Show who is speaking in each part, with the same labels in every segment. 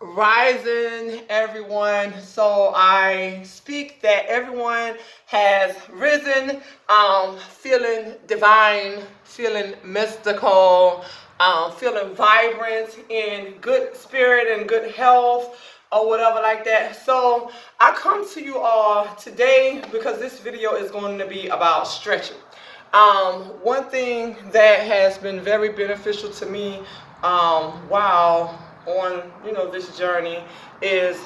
Speaker 1: Rising, everyone. So I speak that everyone has risen, feeling divine, feeling mystical, feeling vibrant, in good spirit and good health, or whatever like that. So I come to you all today because this video is going to be about stretching. One thing that has been very beneficial to me while on this journey is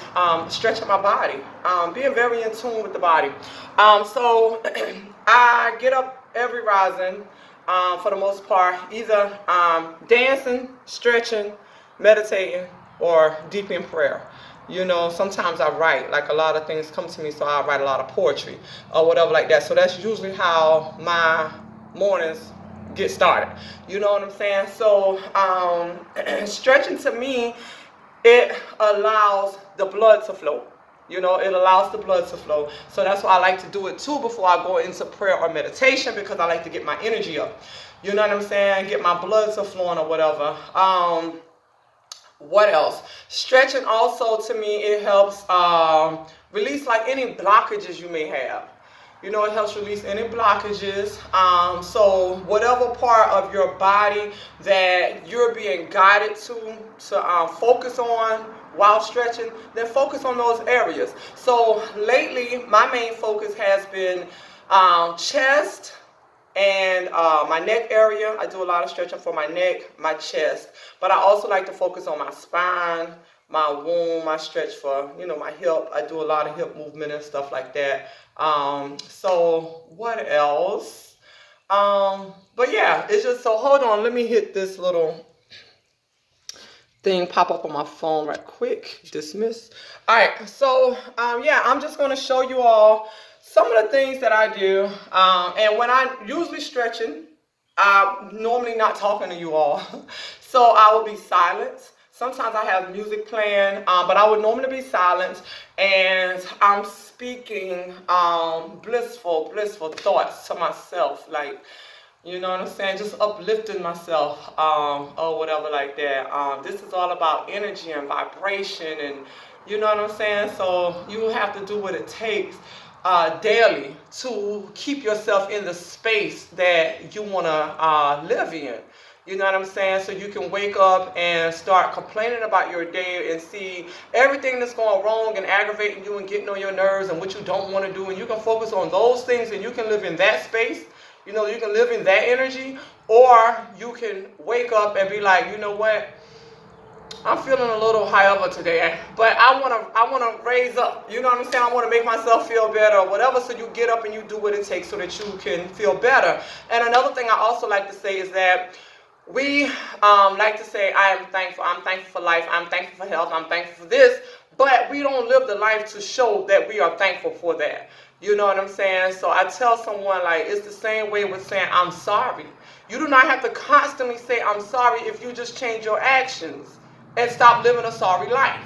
Speaker 1: stretching my body, being very in tune with the body. So I get up every rising, for the most part, either dancing, stretching, meditating, or deep in prayer. Sometimes I write, like a lot of things come to me, so I write a lot of poetry or whatever like that. So that's usually how my mornings get started. You know what I'm saying? So stretching to me, it allows the blood to flow. It allows the blood to flow. So that's why I like to do it too before I go into prayer or meditation, because I like to get my energy up. You know what I'm saying? Get my blood to flowing or whatever. What else? Stretching also, to me, it helps release like any blockages you may have. It helps release any blockages. So whatever part of your body that you're being guided to focus on while stretching, then focus on those areas. So lately, my main focus has been chest and my neck area. I do a lot of stretching for my neck, my chest, but I also like to focus on my spine, my womb. I stretch for my hip. I do a lot of hip movement and stuff like that. So what else? But yeah, it's just, so hold on, let me hit this little thing pop up on my phone right quick. Dismiss. All right, so yeah, I'm just going to show you all some of the things that I do. And when I usually stretching, I'm normally not talking to you all. So I will be silent. Sometimes I have music playing, but I would normally be silent, and I'm speaking blissful thoughts to myself, like, you know what I'm saying? Just uplifting myself, or whatever like that. This is all about energy and vibration, and you know what I'm saying? So you have to do what it takes daily to keep yourself in the space that you want to live in. You know what I'm saying? So you can wake up and start complaining about your day and see everything that's going wrong and aggravating you and getting on your nerves and what you don't want to do. And you can focus on those things, and you can live in that space. You can live in that energy. Or you can wake up and be like, you know what? I'm feeling a little high over today, but I wanna raise up. You know what I'm saying? I wanna make myself feel better or whatever. So you get up and you do what it takes so that you can feel better. And another thing I also like to say is that we like to say, I am thankful. I'm thankful for life. I'm thankful for health. I'm thankful for this. But we don't live the life to show that we are thankful for that. You know what I'm saying? So I tell someone, like, it's the same way with saying I'm sorry. You do not have to constantly say I'm sorry if you just change your actions and stop living a sorry life.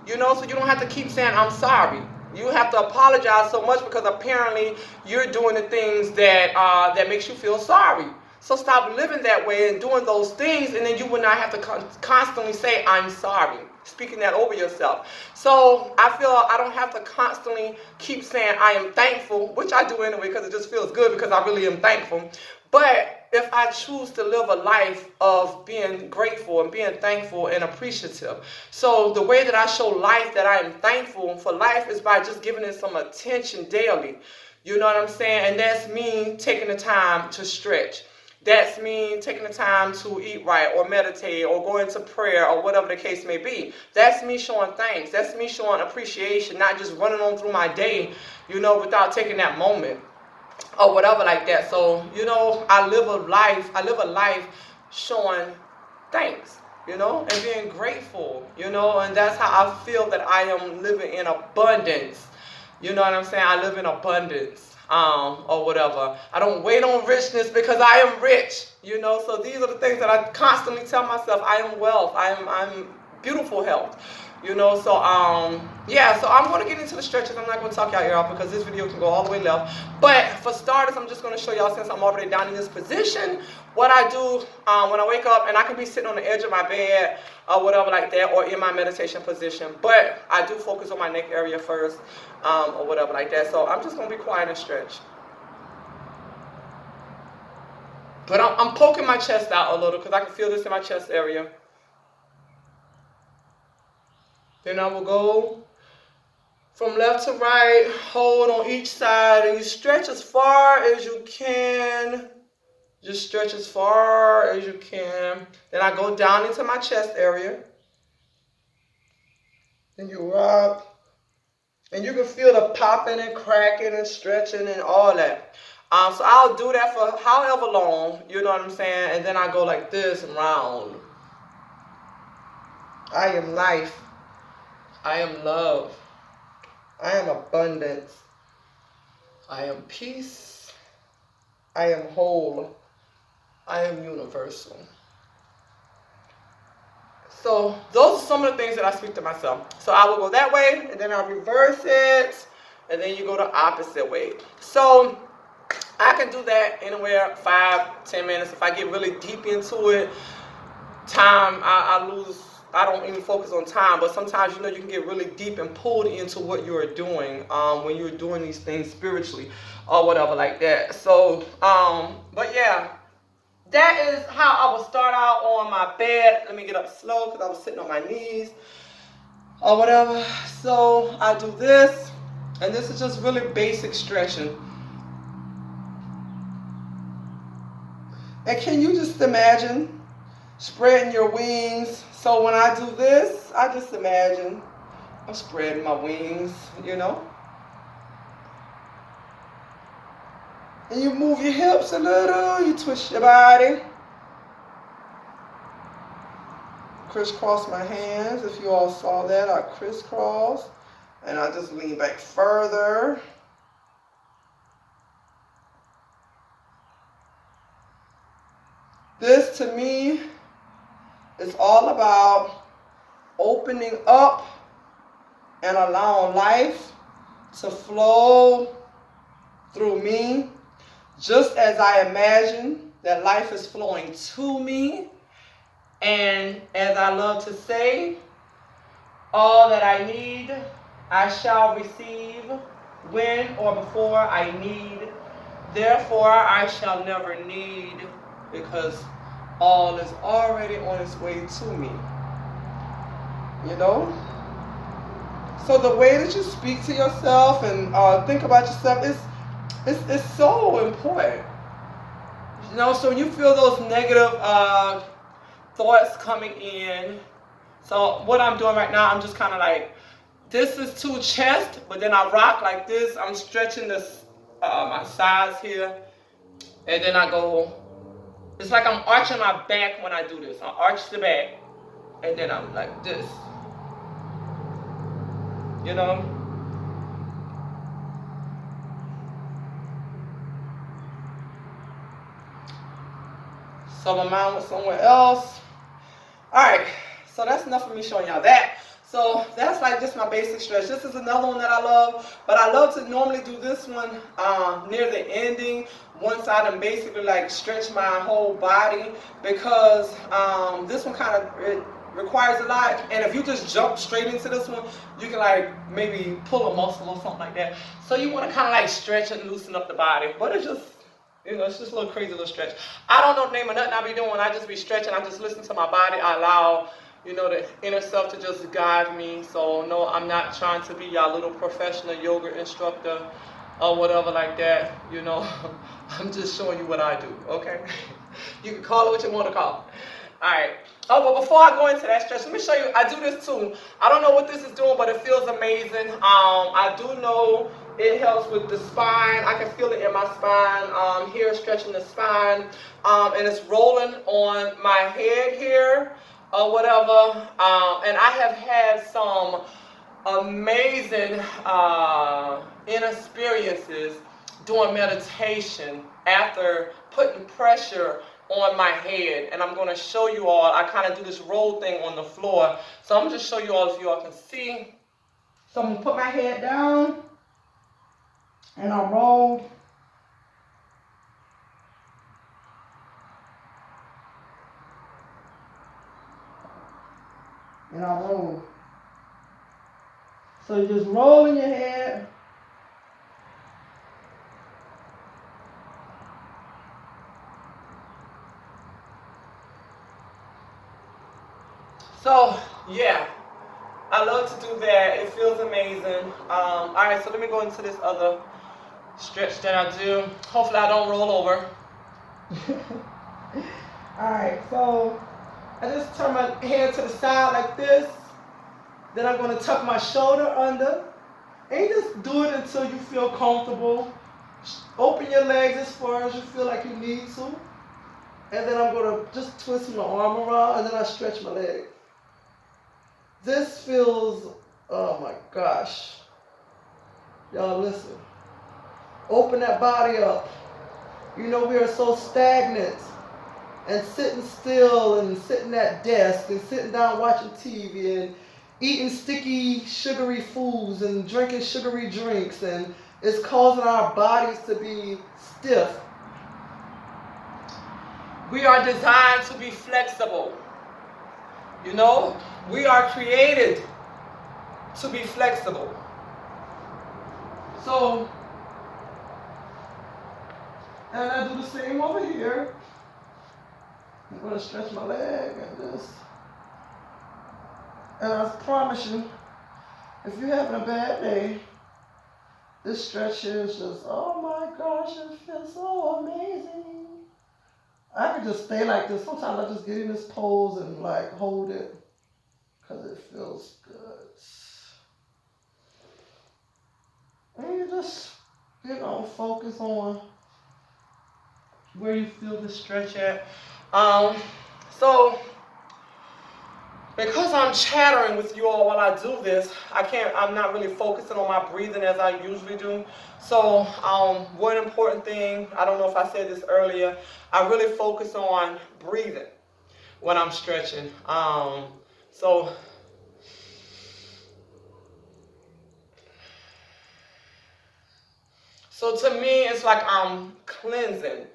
Speaker 1: So you don't have to keep saying I'm sorry. You have to apologize so much because apparently you're doing the things that makes you feel sorry. So stop living that way and doing those things, and then you will not have to constantly say I'm sorry, speaking that over yourself. So I feel I don't have to constantly keep saying I am thankful, which I do anyway because it just feels good because I really am thankful. But if I choose to live a life of being grateful and being thankful and appreciative. So the way that I show life that I am thankful for life is by just giving it some attention daily. You know what I'm saying? And that's me taking the time to stretch. That's me taking the time to eat right or meditate or go into prayer or whatever the case may be. That's me showing thanks. That's me showing appreciation, not just running on through my day, without taking that moment or whatever like that. So, I live a life showing thanks, and being grateful, and that's how I feel that I am living in abundance. You know what I'm saying? I live in abundance, or whatever. I don't wait on richness because I am rich, so these are the things that I constantly tell myself. I am wealth. I'm beautiful health. You know, so yeah, so I'm going to get into the stretches. I'm not going to talk y'all ear off because this video can go all the way left. But for starters, I'm just going to show y'all, since I'm already down in this position, what I do when I wake up. And I can be sitting on the edge of my bed or whatever like that, or in my meditation position. But I do focus on my neck area first, or whatever like that. So I'm just going to be quiet and stretch. But I'm poking my chest out a little because I can feel this in my chest area. Then I will go from left to right, hold on each side, and you stretch as far as you can. Just stretch as far as you can. Then I go down into my chest area. Then you rock. And you can feel the popping and cracking and stretching and all that. So I'll do that for however long, you know what I'm saying? And then I go like this and round. I am life. I am love. I am abundance. I am peace. I am whole. I am universal. So those are some of the things that I speak to myself. So I will go that way, and then I'll reverse it, and then you go the opposite way. So I can do that anywhere 5-10 minutes. If I get really deep into it, time, I lose. I don't even focus on time, but sometimes, you know, you can get really deep and pulled into what you're doing when you're doing these things spiritually or whatever like that. So, but yeah, that is how I will start out on my bed. Let me get up slow because I was sitting on my knees or whatever. So I do this, and this is just really basic stretching. And can you just imagine spreading your wings? So when I do this, I just imagine I'm spreading my wings, you know. And you move your hips a little, you twist your body. Crisscross my hands. If you all saw that, I crisscross. And I just lean back further. This to me is all about opening up and allowing life to flow through me, just as I imagine that life is flowing to me. And as I love to say, all that I need, I shall receive when or before I need. Therefore, I shall never need, because all is already on its way to me. You know? So the way that you speak to yourself and think about yourself is so important. You know, so when you feel those negative thoughts coming in, so what I'm doing right now, I'm just kind of like, this is to chest, but then I rock like this. I'm stretching this my sides here, and then I go. It's like I'm arching my back when I do this. I arch the back, and then I'm like this. You know? So my mind was somewhere else. Alright, so that's enough of me showing y'all that. So that's like just my basic stretch. This is another one that I love, but I love to normally do this one near the ending, once I done basically like stretch my whole body, because this one kind of requires a lot. And if you just jump straight into this one, you can like maybe pull a muscle or something like that. So you want to kind of like stretch and loosen up the body, but it's just, you know, it's just a little crazy little stretch. I don't know the name of nothing I be doing. I just be stretching. I just listen to my body. I allow, you know, the inner self to just guide me. So no, I'm not trying to be y'all little professional yoga instructor or whatever like that. You know, I'm just showing you what I do. Okay, you can call it what you want to call it. All right. Oh, but before I go into that stretch, let me show you. I do this too. I don't know what this is doing, but it feels amazing. I do know it helps with the spine. I can feel it in my spine. Here, stretching the spine, and it's rolling on my head here, or whatever. And I have had some amazing inner experiences doing meditation after putting pressure on my head, and I'm going to show you all. I kind of do this roll thing on the floor, so I'm going to just show you all if you all can see. So I'm going to put my head down, and I'll roll. And I'll roll. So you're just rolling your head. So, yeah, I love to do that. It feels amazing. All right, so let me go into this other stretch that I do. Hopefully I don't roll over. All right, so I just turn my head to the side like this. Then I'm going to tuck my shoulder under. And you just do it until you feel comfortable. Open your legs as far as you feel like you need to. And then I'm going to just twist my arm around, and then I stretch my leg. This feels, oh my gosh. Y'all listen. Open that body up. You know, we are so stagnant and sitting still and sitting at desk and sitting down watching TV and eating sticky, sugary foods and drinking sugary drinks, and it's causing our bodies to be stiff. We are designed to be flexible. You know, we are created to be flexible. So, and I do the same over here. I'm going to stretch my leg like this. And I promise you, if you're having a bad day, this stretch here is just, oh my gosh, it feels so amazing. I can just stay like this. Sometimes I just get in this pose and like hold it because it feels good. And you just, you know, focus on where you feel the stretch at. So because I'm chattering with you all while I do this, I'm not really focusing on my breathing as I usually do. So one important thing, I don't know if I said this earlier, I really focus on breathing when I'm stretching. So to me, it's like I'm cleansing.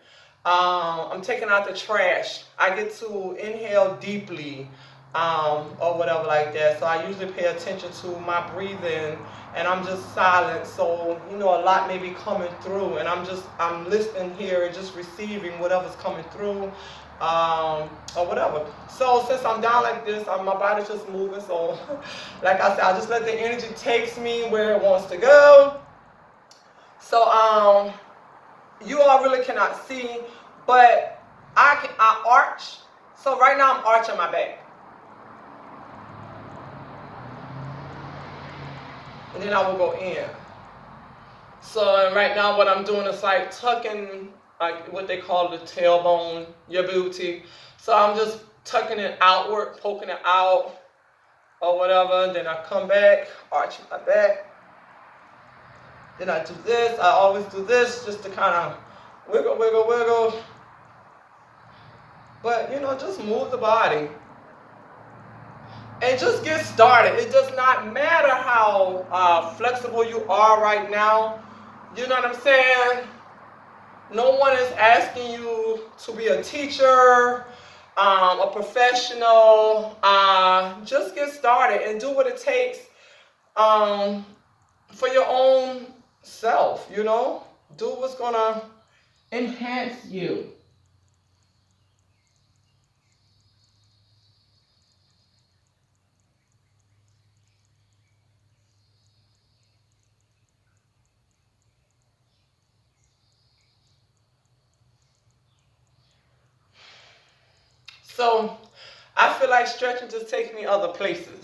Speaker 1: I'm taking out the trash. I get to inhale deeply, or whatever like that. So I usually pay attention to my breathing, and I'm just silent. So, you know, a lot may be coming through, and I'm listening here and just receiving whatever's coming through, or whatever. So since I'm down like this, my body's just moving. So like I said, I just let the energy take me where it wants to go. So you all really cannot see, but I arch. So right now I'm arching my back. And then I will go in. So right now what I'm doing is like tucking, like what they call the tailbone, your booty. So I'm just tucking it outward, poking it out or whatever. Then I come back, arching my back. Then I do this. I always do this just to kind of wiggle, wiggle, wiggle. But, you know, just move the body. And just get started. It does not matter how flexible you are right now. You know what I'm saying? No one is asking you to be a teacher, a professional. Just get started and do what it takes for your own self, you know? Do what's going to enhance you. So I feel like stretching just takes me other places.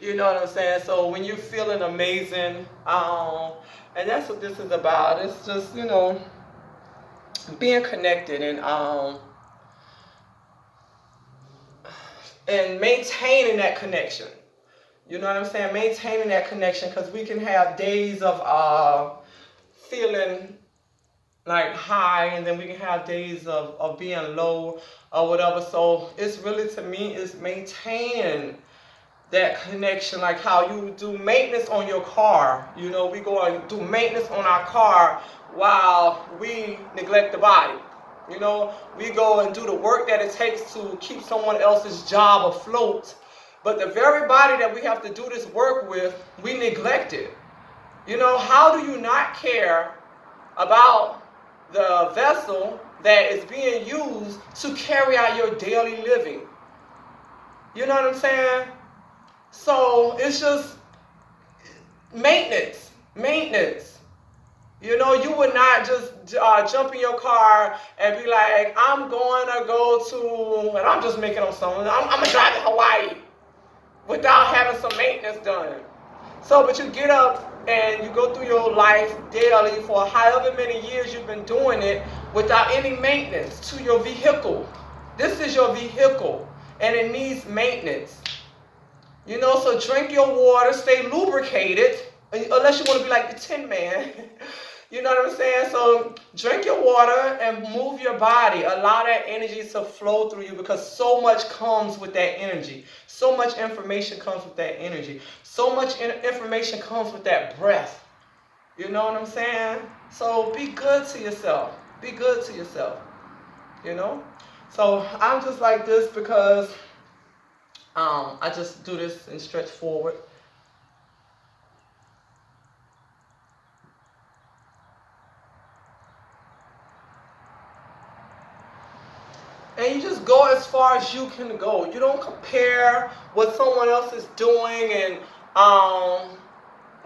Speaker 1: You know what I'm saying? So when you're feeling amazing, and that's what this is about. It's just, you know, being connected and maintaining that connection. You know what I'm saying? Maintaining that connection, because we can have days of feeling like high, and then we can have days of being low or whatever. So it's really, to me, is maintaining that connection, like how you do maintenance on your car. You know, we go and do maintenance on our car while we neglect the body. You know, we go and do the work that it takes to keep someone else's job afloat. But the very body that we have to do this work with, we neglect it. You know, how do you not care about the vessel that is being used to carry out your daily living? You know what I'm saying? So it's just maintenance. You know, you would not just jump in your car and be like, I'm going to go to, and I'm just making up something, I'm going to drive to Hawaii without having some maintenance done. So, but you get up and you go through your life daily for however many years you've been doing it without any maintenance to your vehicle. This is your vehicle, and it needs maintenance. You know, so drink your water, stay lubricated, unless you want to be like the Tin Man. You know what I'm saying? So drink your water and move your body. Allow that energy to flow through you, because so much comes with that energy. So much information comes with that energy. So much information comes with that breath. You know what I'm saying? So be good to yourself. Be good to yourself. You know? So I'm just like this because I just do this and stretch forward. And you just go as far as you can go. You don't compare what someone else is doing and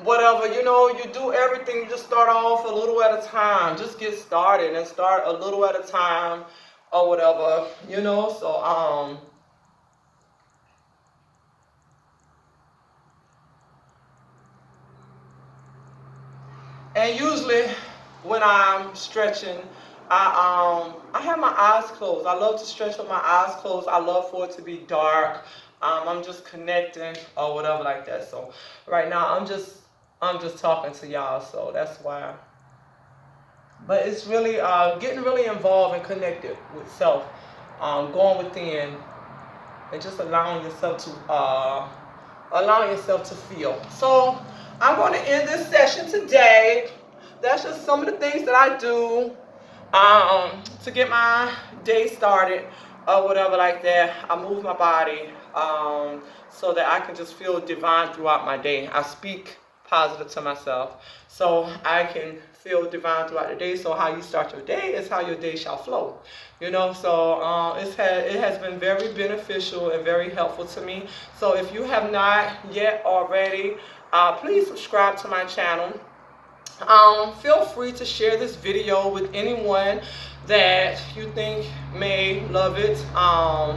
Speaker 1: whatever. You know, you do everything. You just start off a little at a time. Just get started and start a little at a time or whatever. You know, so and usually when I'm stretching, I have my eyes closed. I love to stretch with my eyes closed. I love for it to be dark. I'm just connecting or whatever like that. So right now I'm just talking to y'all. So that's why. But it's really getting really involved and connected with self, going within and just allowing yourself to feel. So I'm going to end this session today. That's just some of the things that I do to get my day started or whatever like that. I move my body so that I can just feel divine throughout my day. I speak positive to myself so I can feel divine throughout the day. So how you start your day is how your day shall flow. You know, so it has been very beneficial and very helpful to me. So if you have not yet already, please subscribe to my channel. Feel free to share this video with anyone that you think may love it,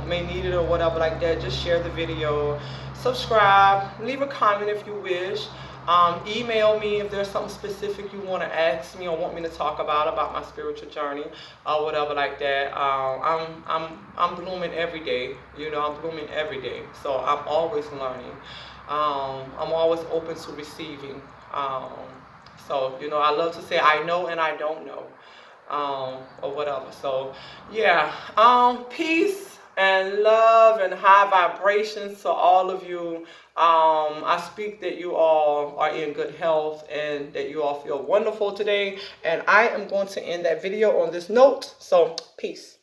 Speaker 1: may need it or whatever like that. Just share the video, subscribe, leave a comment if you wish. Email me if there's something specific you want to ask me or want me to talk about my spiritual journey or whatever like that. I'm blooming every day. You know, I'm blooming every day. So I'm always learning. I'm always open to receiving. So, you know, I love to say I know and I don't know, or whatever. So, yeah, peace and love and high vibrations to all of you. I speak that you all are in good health and that you all feel wonderful today. And I am going to end that video on this note. So, peace.